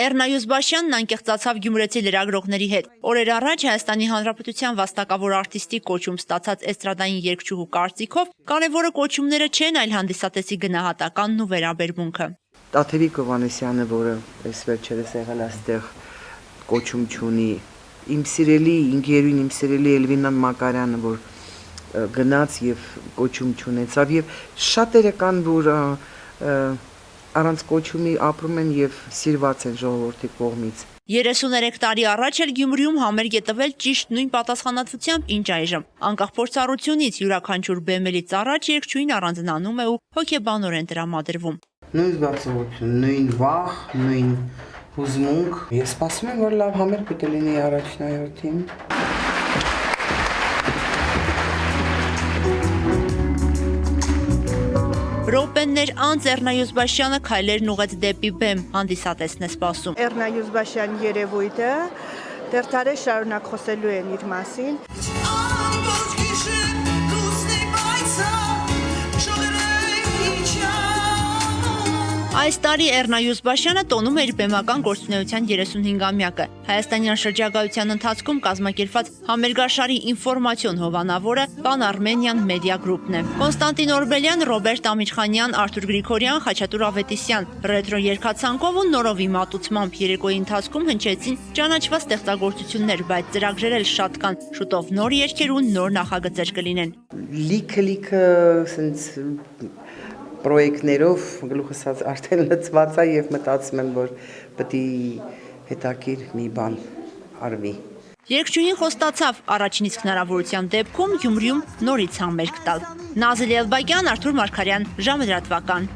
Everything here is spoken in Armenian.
Էռնայուս Բաշյանն անկեղծացավ գյումրեցի լրագրողների հետ։ Օրեր առաջ Հայաստանի Հանրապետության վաստակավոր արտիստի կոչում ստացած էստրադային երգչուհու կարծիքով կարևորը կոչումները չեն, այլ հանդիսատեսի գնահատականն ու վերաբերմունքը։ Տաթևիկ Հովհաննիսյանը, որը այս վերջերս եղել այստեղ կոչում չունի, իմ սիրելի ինգերույն, իմ սիրելի Էլվինա Մակարյանը, որ գնաց եւ կոչում չունեցավ, եւ շատերը կան, որ առանց կոչումի ապրում են եւ սիրված են ժողովրդի կողմից։ 33 տարի առաջ էլ Գյումրիում համերգ է տվել ճիշտ նույն պատասխանատվությամբ, ինչ այժմ։ Անկախ փորձառությունից յուրաքանչյուր բեմելից առաջ երգչուհին առանձնանում է ու հոգեբանորեն տրամադրվում։ Նույն զգացողություն, նույն վախ, նույն հուզմունք։ Ես սպասում եմ, որ լավ համերգ պետք է լինի առաջնահերթին։ Րոպեներ անց Էռնայուս Բաշյանը քայլերն ուղեց դեպի բեմ, հանդիսատեսն է սպասում։ Էռնայուս Բաշյան երևույթը դեռ տարի շարունակ խոսելու են իր մասին։ Այս տարի Էռնայուս Բաշյանը տոնում է իր բեմական գործունեության 35-ամյակը։ Հայաստանյան շրջագայության ընթացքում կազմակերպված համերգաշարի ինֆորմացիոն հովանավորը Pan Armenian Media Group-ն է։ Կոնստանտին Օրբելյան, Ռոբերտ Ամիրխանյան, Արթուր Գրիգորյան, Խաչատուր Ավետիսյան ռետրո երգացանկով ու նորովի մատուցմամբ երեկոյի ընթացքում հնչեցին ճանաչված ստեղծագործություններ, բայց ծրագրեր էլ շատ կան։ Շուտով նոր երգեր ու նոր նախագծեր կլինեն։ Լիքը սենց պրոյեկտներով գլուխս արդեն լծված է եւ մտածում եմ, որ պետք է հետաքրքիր մի բան արվի։ Երգչուհին խոստացավ առաջին իսկ հնարավորության դեպքում Գյումրիում նորից համերգ տալ։ Նազելի Էլբագյան, Արթուր Մարգարյան, ժամը լրատվական։